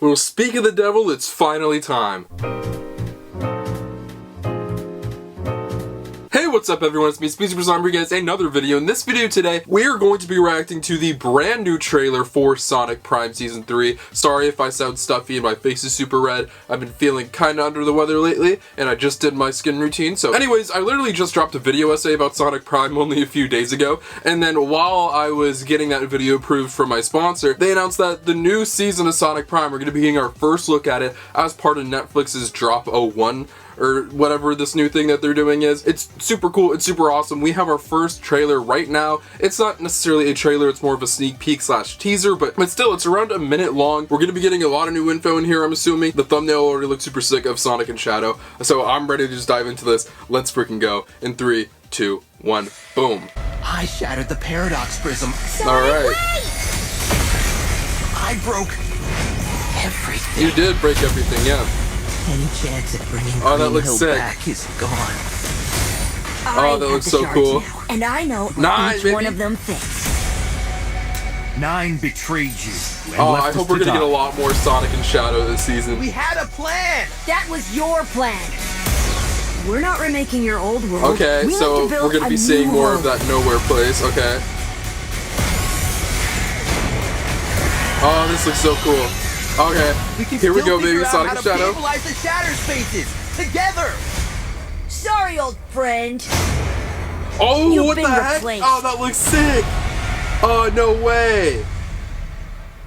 Well, speak of the devil, it's finally time. Hey, what's up everyone, it's me, SpeedSuperSonic, bringing you guys another video. In this video today, we are going to be reacting to the brand new trailer for Sonic Prime Season 3. Sorry if I sound stuffy and my face is super red. I've been feeling kinda under the weather lately, and I just did my skin routine. So anyways, I literally just dropped a video essay about Sonic Prime only a few days ago, and then while I was getting that video approved from my sponsor, they announced that the new season of Sonic Prime, we're going to be getting our first look at it as part of Netflix's Drop 01, or whatever this new thing that they're doing is. It's super cool, it's super awesome. We have our first trailer right now. It's not necessarily a trailer, it's more of a sneak peek slash teaser, but still, it's around a minute long. We're gonna be getting a lot of new info in here, I'm assuming. The thumbnail already looks super sick of Sonic and Shadow, so I'm ready to just dive into this. Let's freaking go. In 3, 2, 1, boom. I shattered the paradox prism. Alright. I broke everything. You did break everything, yeah. Any chance at bringing that looks Hill sick. back is gone. Oh, that looks so cool. Now, and I know what 9, each baby. one of them thinks. 9 betrayed you. Oh, I hope we're gonna get a lot more Sonic and Shadow this season. We had a plan. That was your plan. We're not remaking your old world. Okay, We so like to build we're gonna a be seeing new more of world. that nowhere place, okay. Oh, this looks so cool. Okay, here we go, baby, Sonic and Shadow. Stabilize the shatter spaces together. Sorry, old friend. Oh, You've what the been heck? replaced. Oh, that looks sick. Oh, no way.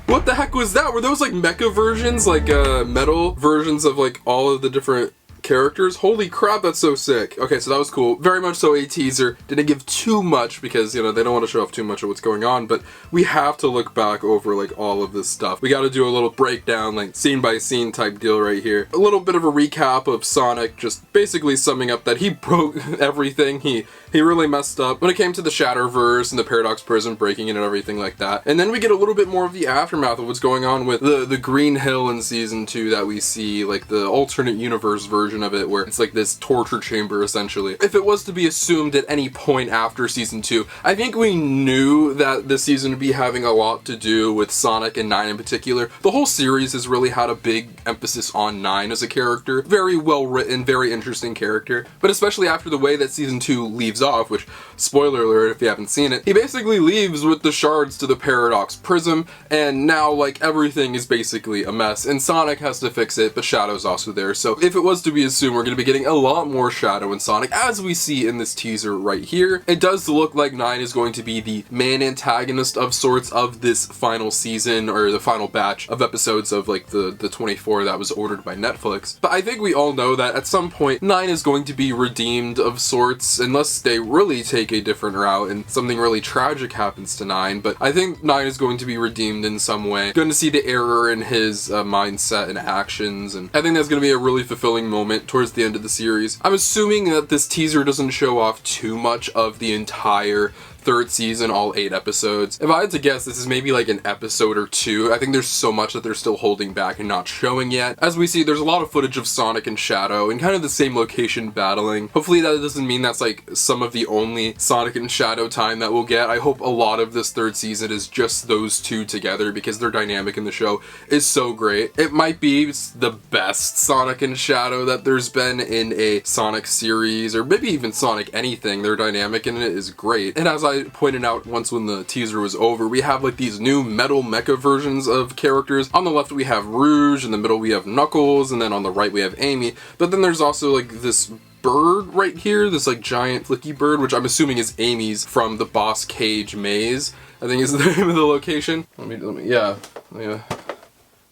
What the heck was that? Were those like mecha versions, like metal versions of like all of the different characters? Holy crap, that's so sick. Okay, so that was cool. Very much so a teaser. Didn't give too much because, you know, they don't want to show off too much of what's going on, but we have to look back over like all of this stuff. We got to do a little breakdown, like scene by scene type deal right here. A little bit of a recap of Sonic, just basically summing up that he broke everything. He really messed up when it came to the Shatterverse and the Paradox Prism breaking it and everything like that. And then we get a little bit more of the aftermath of what's going on with the Green Hill in Season 2 that we see, like the alternate universe version of it, where it's like this torture chamber essentially. If it was to be assumed at any point after Season 2, I think we knew that this season would be having a lot to do with Sonic and 9 in particular. The whole series has really had a big emphasis on 9 as a character. Very well written, very interesting character, but especially after the way that Season 2 leaves off, which, spoiler alert if you haven't seen it, he basically leaves with the shards to the Paradox Prism, and now like everything is basically a mess, and Sonic has to fix it, but Shadow's also there. So if it was to be assumed, we're going to be getting a lot more Shadow and Sonic, as we see in this teaser right here. It does look like 9 is going to be the main antagonist of sorts of this final season, or the final batch of episodes of like the 24 that was ordered by Netflix. But I think we all know that at some point 9 is going to be redeemed of sorts, unless they really take a different route and something really tragic happens to 9. But I think 9 is going to be redeemed in some way. Going to see the error in his mindset and actions, and I think that's going to be a really fulfilling moment towards the end of the series. I'm assuming that this teaser doesn't show off too much of the entire third season, all 8 episodes. If I had to guess, this is maybe like an episode or 2. I think there's so much that they're still holding back and not showing yet. As we see, there's a lot of footage of Sonic and Shadow in kind of the same location battling. Hopefully that doesn't mean that's like some of the only Sonic and Shadow time that we'll get. I hope a lot of this third season is just those two together, because their dynamic in the show is so great. It might be the best Sonic and Shadow that there's been in a Sonic series, or maybe even Sonic anything. Their dynamic in it is great. And as I pointed out once when the teaser was over, we have like these new metal mecha versions of characters. On the left we have Rouge, in the middle we have Knuckles, and then on the right we have Amy. But then there's also like this bird right here, this like giant flicky bird, which I'm assuming is Amy's from the Boss Cage Maze, I think is the name of the location. Yeah.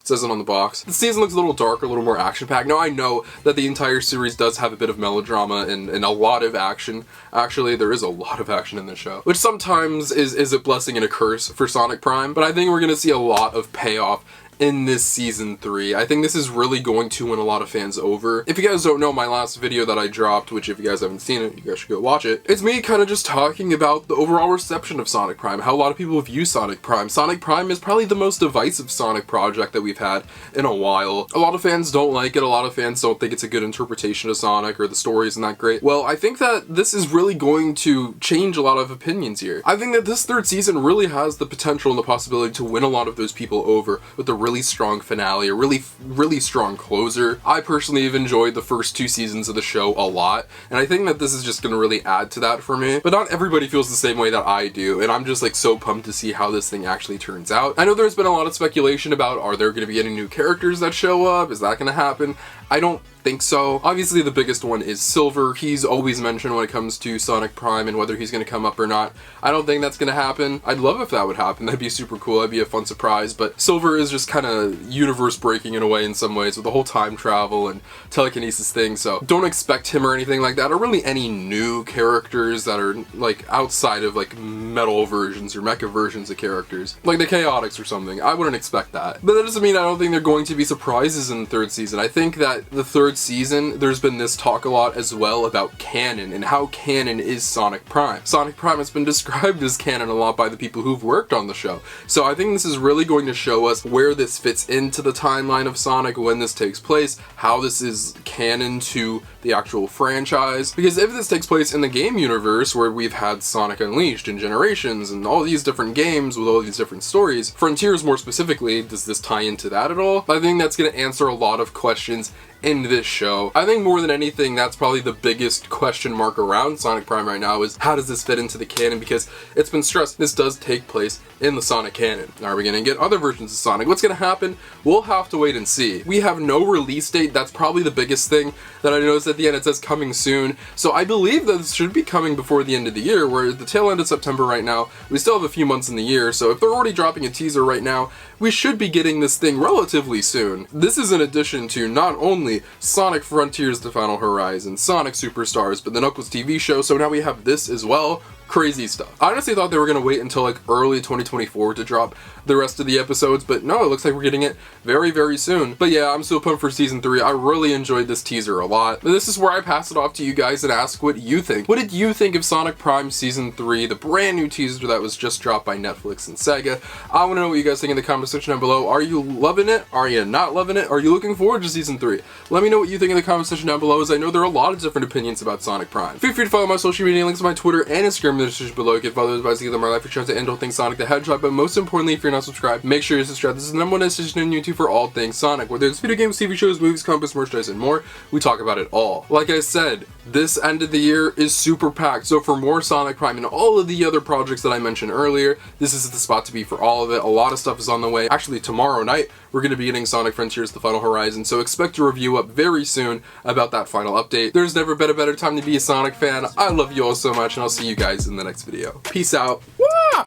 Says it on the box. The season looks a little darker, a little more action-packed. Now, I know that the entire series does have a bit of melodrama and a lot of action. Actually, there is a lot of action in this show, which sometimes is a blessing and a curse for Sonic Prime, but I think we're going to see a lot of payoff in this Season 3. I think this is really going to win a lot of fans over. If you guys don't know, my last video that I dropped, which if you guys haven't seen it, you guys should go watch it, it's me kind of just talking about the overall reception of Sonic Prime, how a lot of people view Sonic Prime. Sonic Prime is probably the most divisive Sonic project that we've had in a while. A lot of fans don't like it, a lot of fans don't think it's a good interpretation of Sonic, or the story isn't that great. Well, I think that this is really going to change a lot of opinions here. I think that this third season really has the potential and the possibility to win a lot of those people over with the really strong finale, a really strong closer. I personally have enjoyed the first 2 seasons of the show a lot, and I think that this is just going to really add to that for me. But not everybody feels the same way that I do, and I'm just like so pumped to see how this thing actually turns out. I know there's been a lot of speculation about, are there going to be any new characters that show up? Is that going to happen? I don't think so. Obviously the biggest one is Silver. He's always mentioned when it comes to Sonic Prime and whether he's going to come up or not. I don't think that's going to happen. I'd love if that would happen. That'd be super cool. That'd be a fun surprise. But Silver is just kind of universe breaking in a way in some ways with the whole time travel and telekinesis thing. So don't expect him or anything like that, or really any new characters that are like outside of like metal versions or mecha versions of characters. Like the Chaotix or something. I wouldn't expect that. But that doesn't mean I don't think they're going to be surprises in the 3rd season. I think that the 3rd season, there's been this talk a lot as well about canon and how canon is Sonic Prime. Sonic Prime has been described as canon a lot by the people who've worked on the show. So I think this is really going to show us where this fits into the timeline of Sonic, when this takes place, how this is canon to the actual franchise. Because if this takes place in the game universe where we've had Sonic Unleashed and Generations and all these different games with all these different stories, Frontiers more specifically, does this tie into that at all? I think that's going to answer a lot of questions in this show. I think more than anything, that's probably the biggest question mark around Sonic Prime right now, is how does this fit into the canon, because it's been stressed this does take place in the Sonic canon. Are we going to get other versions of Sonic? What's going to happen? We'll have to wait and see. We have no release date. That's probably the biggest thing that I noticed at the end. It says coming soon, so I believe that this should be coming before the end of the year. We're at the tail end of September right now. We still have a few months in the year, so if they're already dropping a teaser right now, we should be getting this thing relatively soon. This is in addition to not only Sonic Frontiers: The Final Horizon, Sonic Superstars, but the Knuckles TV show, so now we have this as well. Crazy stuff. I honestly thought they were going to wait until like early 2024 to drop the rest of the episodes, but no, it looks like we're getting it very, very soon. But yeah, I'm so pumped for season 3. I really enjoyed this teaser a lot. But this is where I pass it off to you guys and ask what you think. What did you think of Sonic Prime Season 3, the brand new teaser that was just dropped by Netflix and Sega? I want to know what you guys think in the comment section down below. Are you loving it? Are you not loving it? Are you looking forward to Season 3? Let me know what you think in the comment section down below, as I know there are a lot of different opinions about Sonic Prime. Feel free to follow my social media links on my Twitter and Instagram in the description below. You can follow those guys to get them my life for chance to end all things Sonic the Hedgehog, but most importantly, if you're not subscribed, make sure you're subscribed. This is the #1 destination on YouTube for all things Sonic. Whether it's video games, TV shows, movies, comics, merchandise, and more, we talk about it all. Like I said, this end of the year is super packed, so for more Sonic Prime and all of the other projects that I mentioned earlier, this is the spot to be for all of it. A lot of stuff is on the way. Actually, tomorrow night, we're going to be getting Sonic Frontiers: The Final Horizon, so expect a review up very soon about that final update. There's never been a better time to be a Sonic fan. I love you all so much, and I'll see you guys in the next video. Peace out. Wah!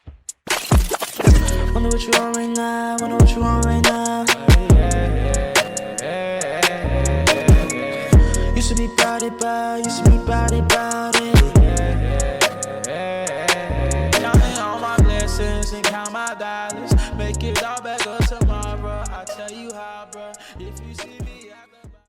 Wonder what you want right now, wonder what you want right now. Used to be body by, used to be body about it. Counting all my blessings and count my dollars. Make it all better tomorrow. I'll tell you how, bro. If you see